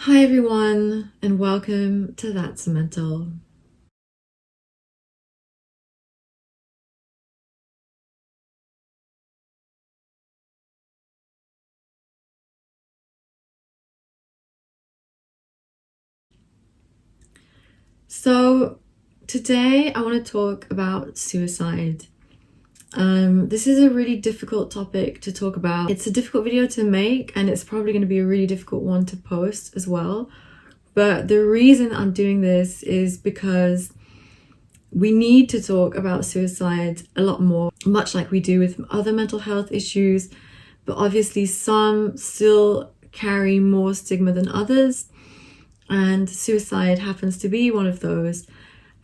Hi everyone, and welcome to That's Mental. So today I want to talk about suicide. This is a really difficult topic to talk about. It's a difficult video to make, and it's probably going to be a really difficult one to post as well. But the reason I'm doing this is because we need to talk about suicide a lot more, much like we do with other mental health issues. But obviously, some still carry more stigma than others, and suicide happens to be one of those.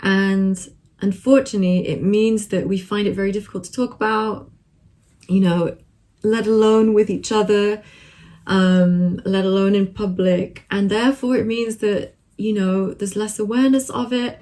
And unfortunately, it means that we find it very difficult to talk about, let alone with each other, let alone in public. And therefore, it means that, there's less awareness of it.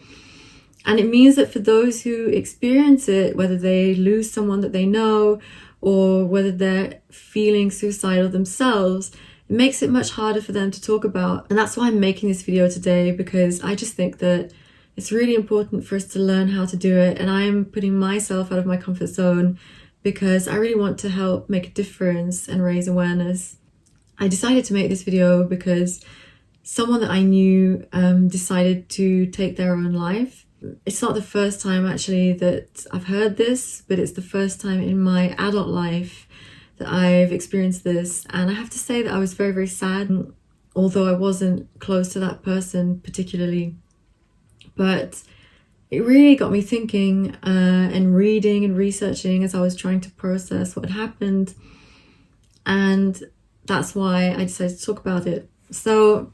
And it means that for those who experience it, whether they lose someone that they know or whether they're feeling suicidal themselves, it makes it much harder for them to talk about. And that's why I'm making this video today, because I just think that it's really important for us to learn how to do it. And I'm putting myself out of my comfort zone because I really want to help make a difference and raise awareness. I decided to make this video because someone that I knew decided to take their own life. It's not the first time actually that I've heard this, but it's the first time in my adult life that I've experienced this. And I have to say that I was very, very sad, although I wasn't close to that person particularly. But it really got me thinking and reading and researching as I was trying to process what happened. And that's why I decided to talk about it. So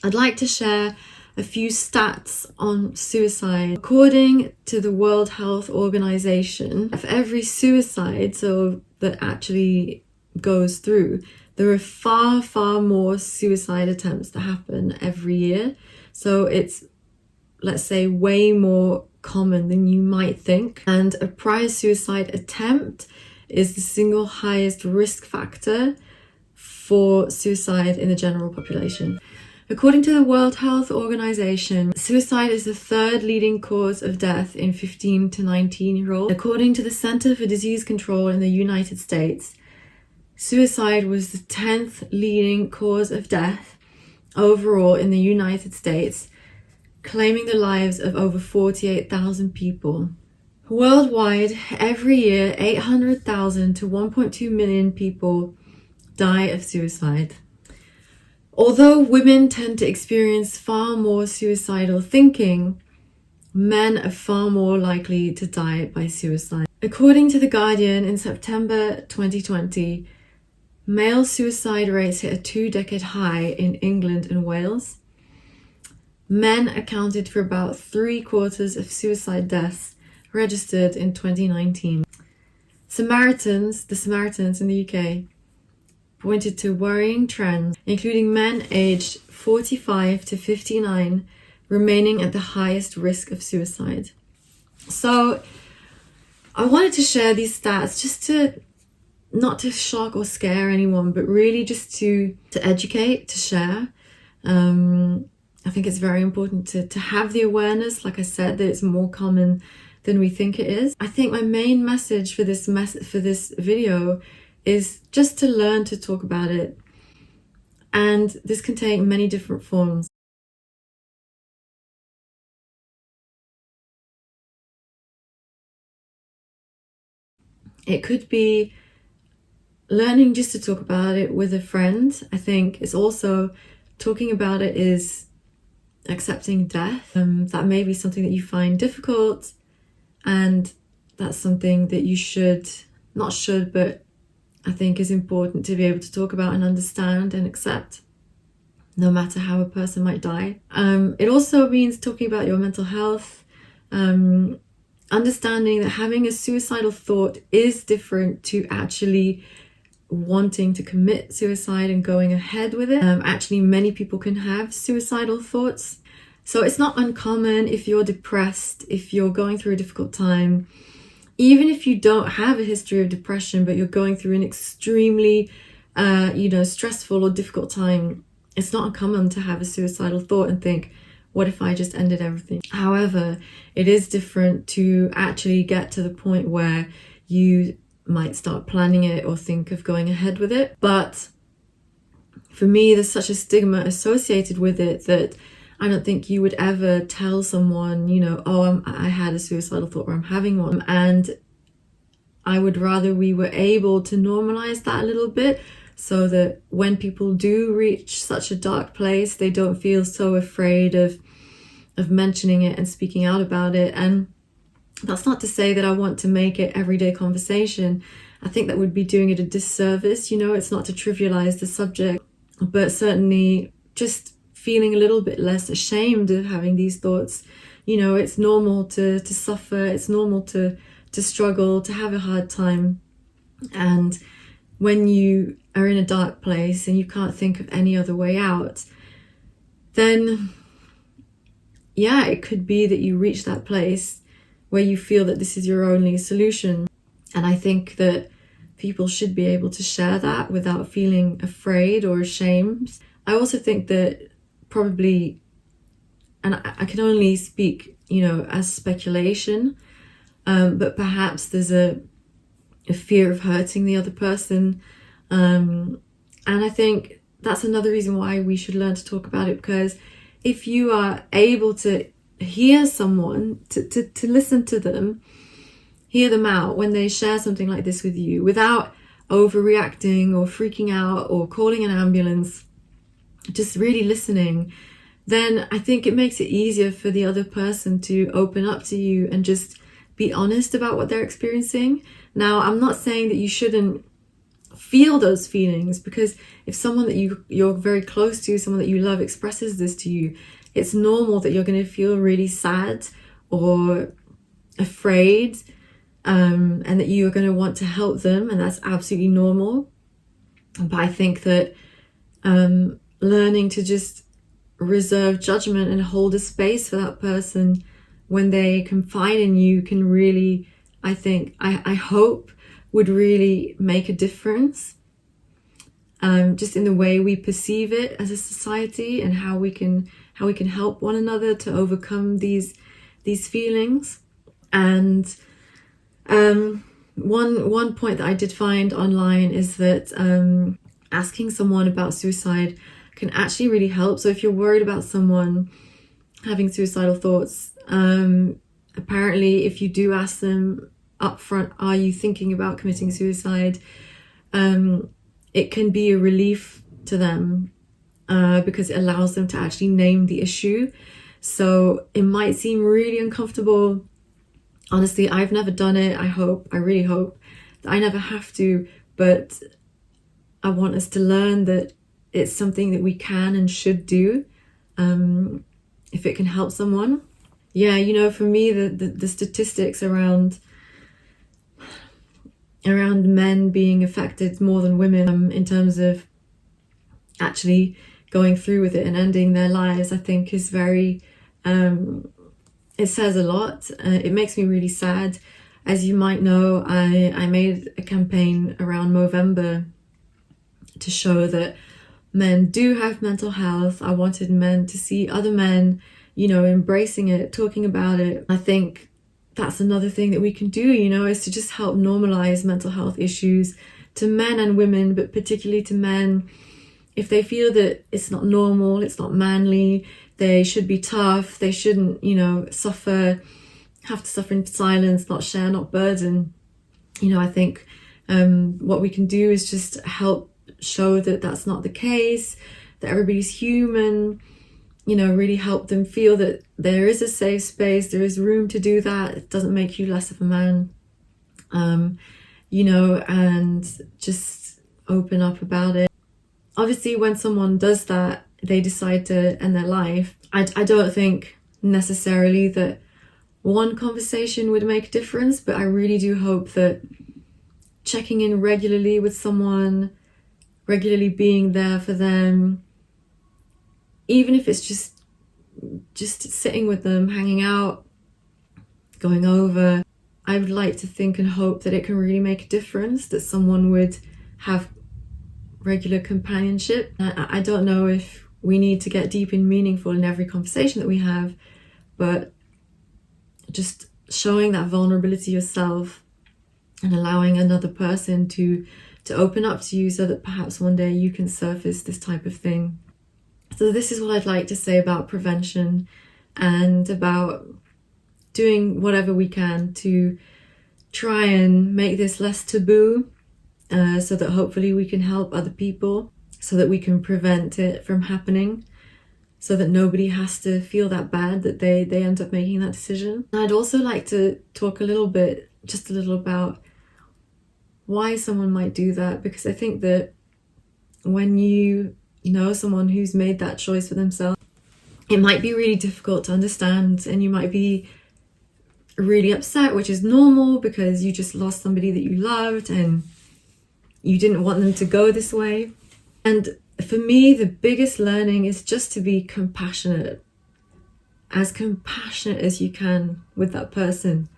I'd like to share a few stats on suicide. According to the World Health Organization, of every suicide that actually goes through, there are far, far more suicide attempts that happen every year. So it's, let's say, way more common than you might think. And a prior suicide attempt is the single highest risk factor for suicide in the general population. According to the World Health Organization, suicide is the third leading cause of death in 15 to 19-year-olds. According to the Center for Disease Control in the United States, suicide was the 10th leading cause of death overall in the United States, claiming the lives of over 48,000 people. Worldwide, every year, 800,000 to 1.2 million people die of suicide. Although women tend to experience far more suicidal thinking, men are far more likely to die by suicide. According to The Guardian, in September 2020, male suicide rates hit a 2-decade high in England and Wales. Men accounted for about 3/4 of suicide deaths registered in 2019. The Samaritans in the UK, pointed to worrying trends, including men aged 45 to 59 remaining at the highest risk of suicide. So I wanted to share these stats just to, not to shock or scare anyone, but really just to educate, to share. I think it's very important to have the awareness, like I said, that it's more common than we think it is. I think my main message for this video is just to learn to talk about it. And this can take many different forms. It could be learning just to talk about it with a friend. I think it's also talking about it is accepting death. That may be something that you find difficult, and that's something that you but I think is important to be able to talk about and understand and accept, no matter how a person might die. It also means talking about your mental health, understanding that having a suicidal thought is different to actually wanting to commit suicide and going ahead with it. Actually, many people can have suicidal thoughts. So it's not uncommon if you're depressed, if you're going through a difficult time, even if you don't have a history of depression, but you're going through an extremely, stressful or difficult time, it's not uncommon to have a suicidal thought and think, what if I just ended everything? However, it is different to actually get to the point where you might start planning it or think of going ahead with it. But for me, there's such a stigma associated with it that I don't think you would ever tell someone, you know, oh, I had a suicidal thought or I'm having one. And I would rather we were able to normalize that a little bit so that when people do reach such a dark place, they don't feel so afraid of mentioning it and speaking out about it. And that's not to say that I want to make it everyday conversation. I think that would be doing it a disservice. You know, it's not to trivialize the subject, but certainly just feeling a little bit less ashamed of having these thoughts. You know, it's normal to suffer. It's normal to struggle, to have a hard time. And when you are in a dark place and you can't think of any other way out, then yeah, it could be that you reach that place where you feel that this is your only solution. And I think that people should be able to share that without feeling afraid or ashamed. I also think that probably, and I can only speak, you know, as speculation, but perhaps there's a fear of hurting the other person. And I think that's another reason why we should learn to talk about it, because if you are able to hear someone, to listen to them, hear them out when they share something like this with you without overreacting or freaking out or calling an ambulance, just really listening, then I think it makes it easier for the other person to open up to you and just be honest about what they're experiencing. Now, I'm not saying that you shouldn't feel those feelings, because if someone that you're very close to, someone that you love, expresses this to you, it's normal that you're going to feel really sad or afraid, and that you are going to want to help them, and that's absolutely normal. But I think that learning to just reserve judgment and hold a space for that person when they confide in you can really, I think, I hope, would really make a difference, just in the way we perceive it as a society and how we can help one another to overcome these feelings. And one point that I did find online is that asking someone about suicide can actually really help. So if you're worried about someone having suicidal thoughts, apparently if you do ask them upfront, are you thinking about committing suicide, it can be a relief to them, because it allows them to actually name the issue. So it might seem really uncomfortable. Honestly, I've never done it. I really hope that I never have to, but I want us to learn that it's something that we can and should do, if it can help someone. Yeah, you know, for me, the statistics around men being affected more than women, in terms of actually going through with it and ending their lives, I think is very, it says a lot. It makes me really sad. As you might know, I made a campaign around Movember to show that men do have mental health. I wanted men to see other men, you know, embracing it, talking about it. I think that's another thing that we can do, you know, is to just help normalize mental health issues to men and women, but particularly to men. If they feel that it's not normal, it's not manly, they should be tough, they shouldn't, you know, have to suffer in silence, not share, not burden. You know, I think what we can do is just help show that that's not the case, that everybody's human, you know, really help them feel that there is a safe space, there is room to do that. It doesn't make you less of a man, you know, and just open up about it. Obviously, when someone does that, they decide to end their life, I don't think necessarily that one conversation would make a difference, but I really do hope that checking in regularly with someone, regularly being there for them, even if it's just sitting with them, hanging out, going over, I would like to think and hope that it can really make a difference, that someone would have regular companionship. I don't know if we need to get deep and meaningful in every conversation that we have, but just showing that vulnerability yourself and allowing another person to open up to you so that perhaps one day you can surface this type of thing. So this is what I'd like to say about prevention and about doing whatever we can to try and make this less taboo, so that hopefully we can help other people, so that we can prevent it from happening, so that nobody has to feel that bad that they end up making that decision. And I'd also like to talk just a little about why someone might do that, because I think that when you know someone who's made that choice for themselves, it might be really difficult to understand, and you might be really upset, which is normal because you just lost somebody that you loved and you didn't want them to go this way. And for me, the biggest learning is just to be compassionate as you can with that person.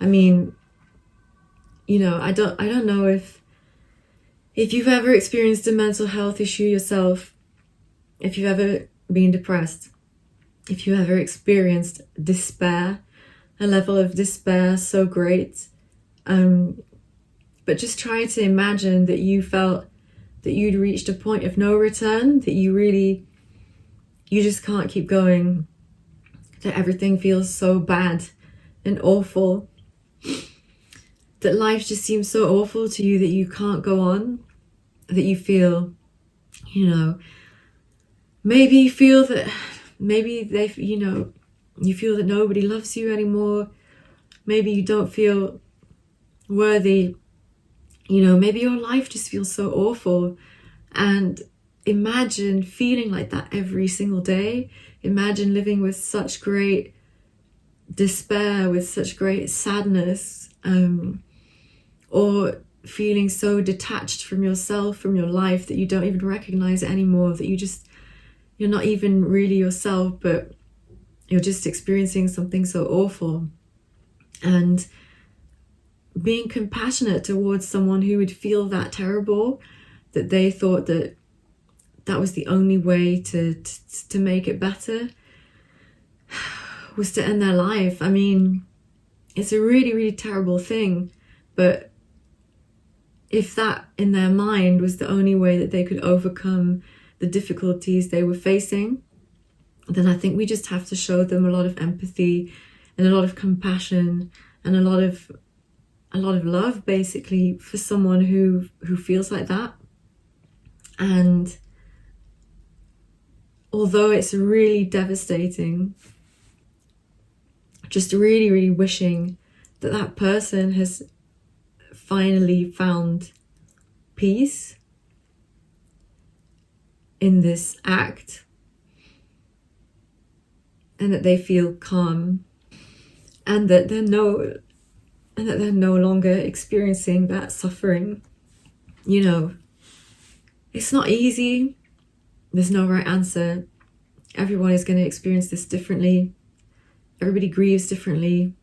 I mean, you know, I don't know if you've ever experienced a mental health issue yourself, if you've ever been depressed, if you ever experienced despair, a level of despair so great, but just try to imagine that you felt that you'd reached a point of no return, that you just can't keep going, that everything feels so bad and awful, that life just seems so awful to you that you can't go on, that you feel, you know, maybe you feel that you feel that nobody loves you anymore. Maybe you don't feel worthy. You know, maybe your life just feels so awful. And imagine feeling like that every single day. Imagine living with such great despair, with such great sadness, or feeling so detached from yourself, from your life, that you don't even recognize it anymore, that you're not even really yourself, but you're just experiencing something so awful. And being compassionate towards someone who would feel that terrible, that they thought that was the only way to make it better, was to end their life. I mean, it's a really, really terrible thing, but if that in their mind was the only way that they could overcome the difficulties they were facing, then I think we just have to show them a lot of empathy and a lot of compassion and a lot of love, basically, for someone who feels like that. And although it's really devastating, just really, really wishing that person has finally found peace in this act, and that they feel calm, and that they're no longer experiencing that suffering. You know, it's not easy. There's no right answer. Everyone is going to experience this differently. Everybody grieves differently.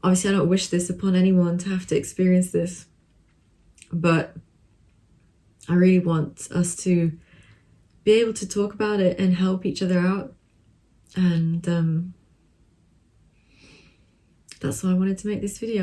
Obviously, I don't wish this upon anyone to have to experience this, but I really want us to be able to talk about it and help each other out. And that's why I wanted to make this video.